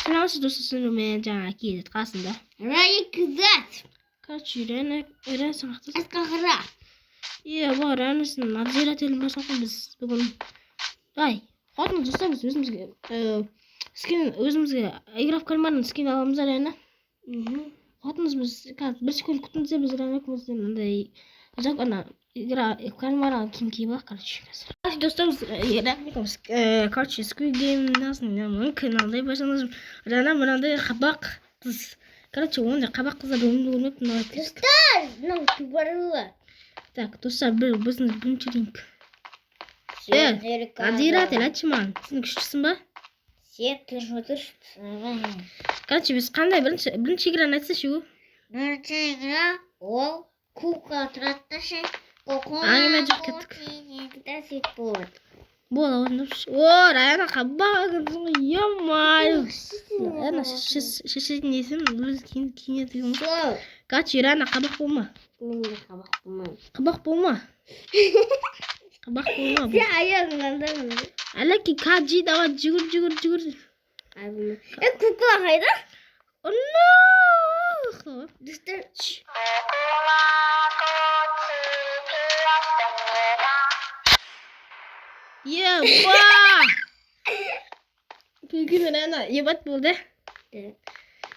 Синаусы достысың мен жаңа кейдет қасында. Райы кызат. Короче, Рәна саңақтыз. Асқағыра. Бар, Рәнісін надзирателін жасақын біз бүгін. Қатын жасамыз өзімізге. Өзімізге игра в кальмардың скин аламыз Рәна. Қатыныз біз бір секунд күтінсе біз Рәна көмізден мындай игра в кальмарға киім бақ, короче. Достарымыз, короче, Squid Game каналдай байсаңыз, Рәна мынандай қабақ қыз. Короче, ондай қабақ қыздар өмірді көрмеппін. Достар, мынау тубарылы. Так, достар, біздің бірінші ринг. Надзиратель, айтшы маған, сен күштісің ба? Сен тұршысың. Короче, біз қандай бірінші играны айтсайшы. Бірінші игра ол кукла тұрады ше. Әңгіме жоқ кеттік. Бол, ауызындапшы. Райана қабағын емай. Райана шешетін дейсің, өз киінетігің. Короче, Райана қабақ болма. Менде қабақ болмай. Қабақ болма. Қабақ болма. Сен аяғыңнан да мындай. Әлеке кажи давай жүгір. Кукла қайда? Оно! Достар. Еба! Бүгін Рәна ебат болды.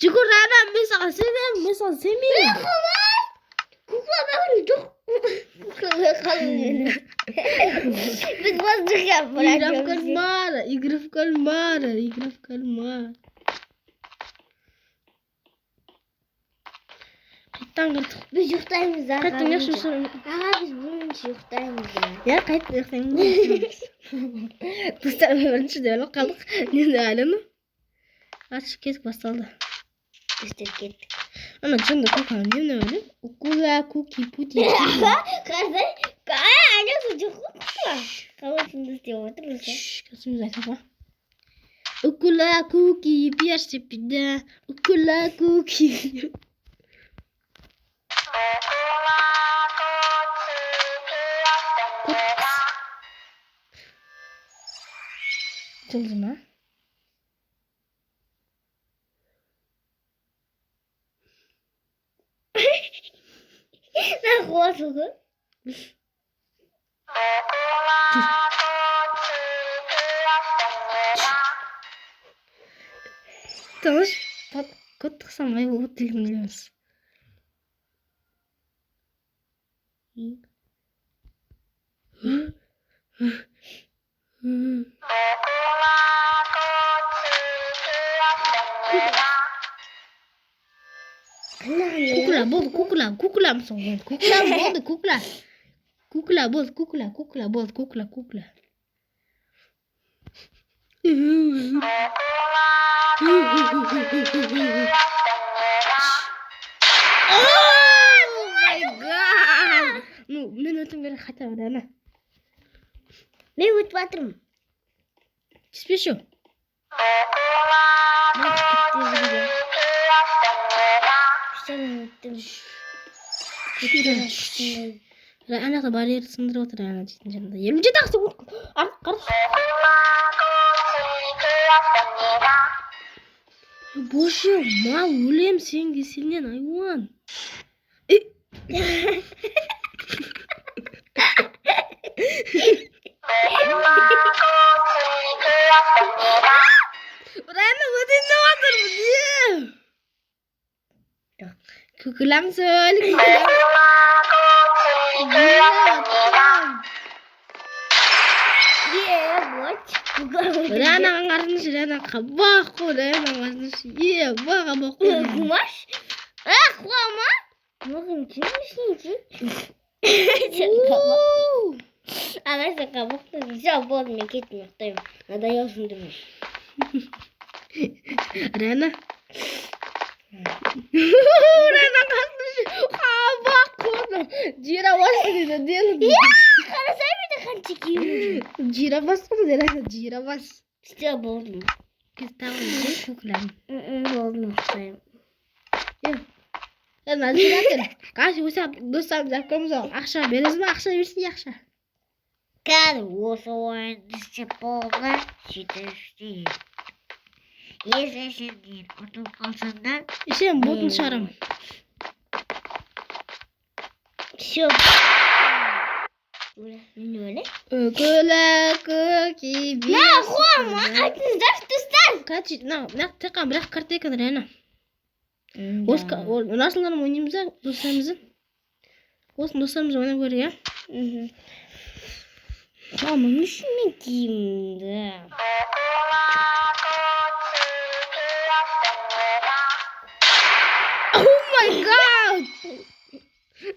Жүгір Рәна, мен саған сенемін. Кукла бәрін жоқ. Кукла қалың. Біз воздух yapıyoruz. Игра в кальмара. Қайттан қырдық. Biz yuhtayımız ağa. Қайттан яшын. Ağa biz bunun için yuhtayımız ağa. Я қайттан яқтаймыз. Достар бірінші де өліп қалдық. Нені әліні? Атшы кетік басталды. Üstür gittik. Ана жынды көкан нені өліп? Укула, куки, пути. Қазір? Ана sucuklu kukla. Қаласында істеп отырмыз. Кәсіміз айтаға. Укула, куки, пияшты пида. Укула, куки. Жылды ма? Ne korkuyor? Tanış. Kod tıksamay o dilini biliyoruz. Kukla mısın? Kukla болды, kukla. Oh my god! Мен өтім керек қайта бұрана. Ben ötüp atırım. Түспеші. Ана да барьер сындырып отыр ана дейтін жанында. 27 ақсы қарыш. Боже, мал өлем сенен айуан. Рәна өтінде отыр бұне. Күкілам сөйл. Рәна аңғарыныш, Рәна қабақ қой, Рәна аңғарыныш. Қабақ қой. Kumaş? Kuama? Bakın kimmişsin? Ama sen kabukta güzel bozmaya gitmiyor. Nada yazın demiş. Rana. Rana kalkmış. Bak konu. Cira bastı diyelim. Ya, kana sen bir de kan çekiyorsun. Cira bastı mı Rana? Cira bas. İşte bozdum. Kız tamam diye kukulam. Bozdum. Rana cira. Kaç usap dostlar zakkamız ol. Akşam veririz mi? Akşam versin akşam. Kad осы ойынды істеп болды сөйтіп Сендер ұтылып қалсаңдар. Сен ботын шығарам. Все. Мен öyle. Көкейбе. Қойма, айтыңыздар, достар. Тек қана бір-ақ карта екен реально. Расылдарым ойнаймыз да, достарымызды. Осыны достарымызды ойнап көрейік, иә? Мама, не үшін мен киімді? Oh my god!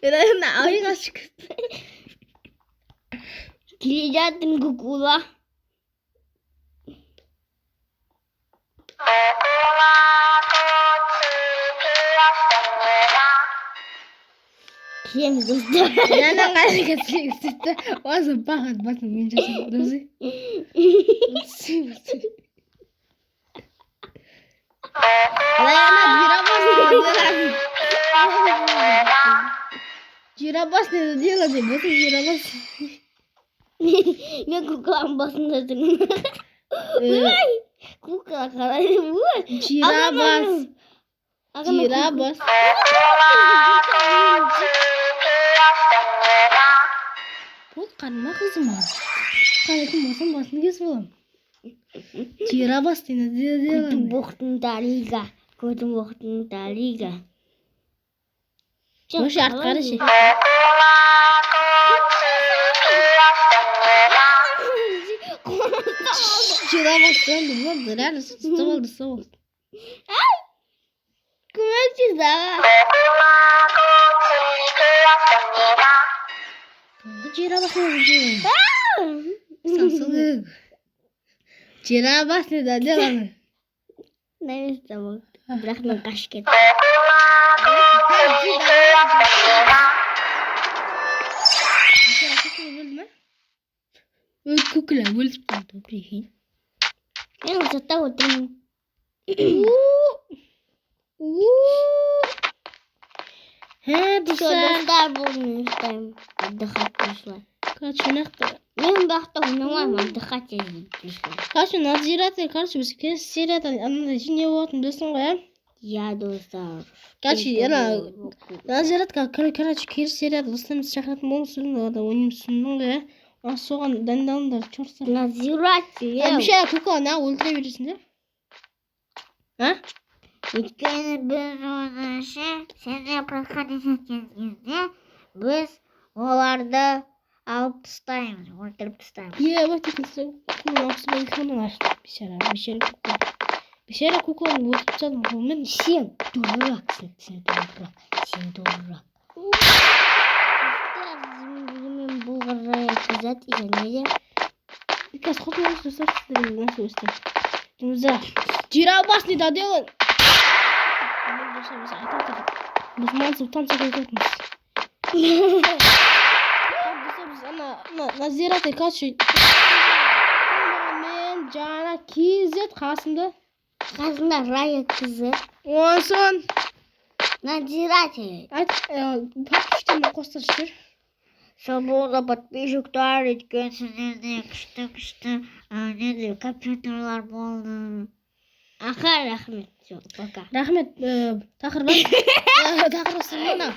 Реально, ойынға шықты. Келе жаттым кукула. Келеміз достар. Реально қайрыға сөйтті. Осы бағат басын мен жасап дозы. Жирабас не делать, вот и жирабас. Мен кукланың басында тұрмын. Ой, кукла қалай. Жирабас. Жирабас. Бұл қарма қызым ма? Қайдың басын кесіп алам. Жирабас не делать. Көтім боқтың талиға. Вообще артқары ше. Жирабас болды, реально стол. Көмекші заға. Жирабас не делать. Самсылық. Жирабас не делать. Нәместі бұл. Бірақ мен қаш кетті. Кукла өліп қалды, прикинь. Мен ұзатта отырмын. Достар бұл мен ұстаймын. Отдыхать пришла. Короче, Мен бақта ойнамаймын, отдыхать пришла. короче, надзиратель, короче, біз келесі серияда анандай жине болатын білесің ғой, иә? Я достар. Короче, надзиратель, короче, келесі серияда достарымыз шақыратын боламыз, содан ойнаймыз түсіндің ғой, иә? Соған дайындалыңдар, чорстар. Надзиратель. Обещаю, кукла, на өлтіре бересіңдер. А? Өйткені біз ойнаушы, сендер проходить еткен кезде біз оларды алып тастаймыз, өлтіріп тастаймыз. Вот это кукла, своих ханар. Бешара кукланы өлтіріп тастадым қолмен. Сен дураксың, сен дурак. Достар, мен бұлғырая кізат егенеге. Сейчас хоть можно сосредоточиться на свойстве. Да. Жирабас не доделан. Мұсылман сұлтан секретарымыз. Надзиратель, короче. Мен жаңа кезет қасымда. Қасында рая кізет. Онсын. Надзиратель. Подписчиктермен қостыршы жүр. Шаболда подписчиктар еткен сіздерде күшті компьютерлар болды. Аха, рахмет. Все, пока. Рахмет, тақырбас. Тақырбасы мына.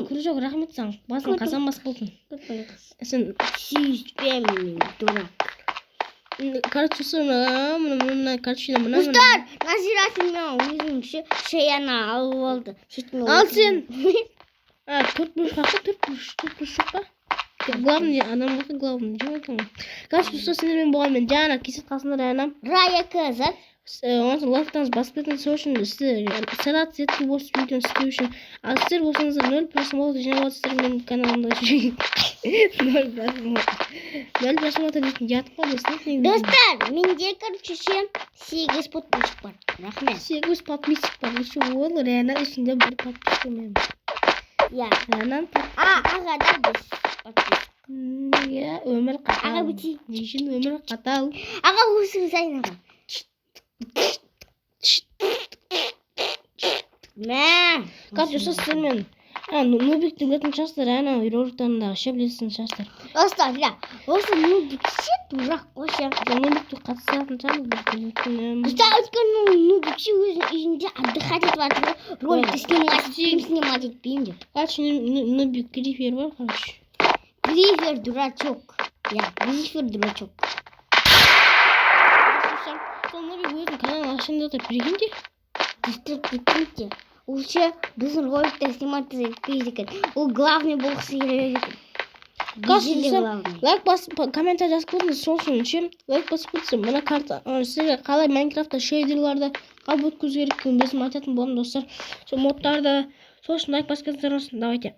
Кружок, рахмет саған. Басын қазан бас болсын. Сен Сүйіспемін, дурак. короче, короче, Достар, надзиратель мен өзінің шеяна алып алды. Ал сен. Төрт бұрыш па? Главный, адам болса главный. Короче, сендермен болғанмен жаңа кесет қасында райанам. Рая кізет. Онысы лайктаңыз басып кетіңіз, сол үшін сәлат сеткі осы видеоны істеу үшін. Ал сіздер болсаңыздар 0 просмотр жинап отырсыздар менің каналымда. 0 просмотр дейтін жатып қалды. Достар, менде, короче, 8 подписчик бар. Рахмет. 8 подписчик бар. Еще ол реально ішінде бір подписчик мен. Я. Реально Аға да біз подписчик. Иә, өмір қатал. Аға бүти. Не үшін өмір қатал? Аға өзіңіз айнаға. Мә. Короче, сіздермен Нубикті білетін шығарсыздар, ана роликтарында ше білетін шығарсыздар. Достар, осы Нубик ше дурак қой ше. Нубикті қатысатын шығармыз. Кстати, өйткені Нубик ше өзінің үйінде отдыхать етіп жатыр, роликті снимать етпеймін деп. Короче, Нубик грифер бар, короче. Грифер дурачок. Грифер дурачок. Сол Нубик өзінің каналын ашында отыр, прикиньте. Прикиньте. Ол ше біздің роликті снимать етпейді екен. Ол главный болғысы келеді екен. Лайк басып, комментарий жазып көріңіз, сол үшін ше лайк басып көрсем, мына карта сізге қалай Майнкрафтта шейдерларды қалып өткізу керек екенін өзім айтатын боламын, достар. Сол модтарды, сол үшін лайк басып көрсеңіздер, давайте.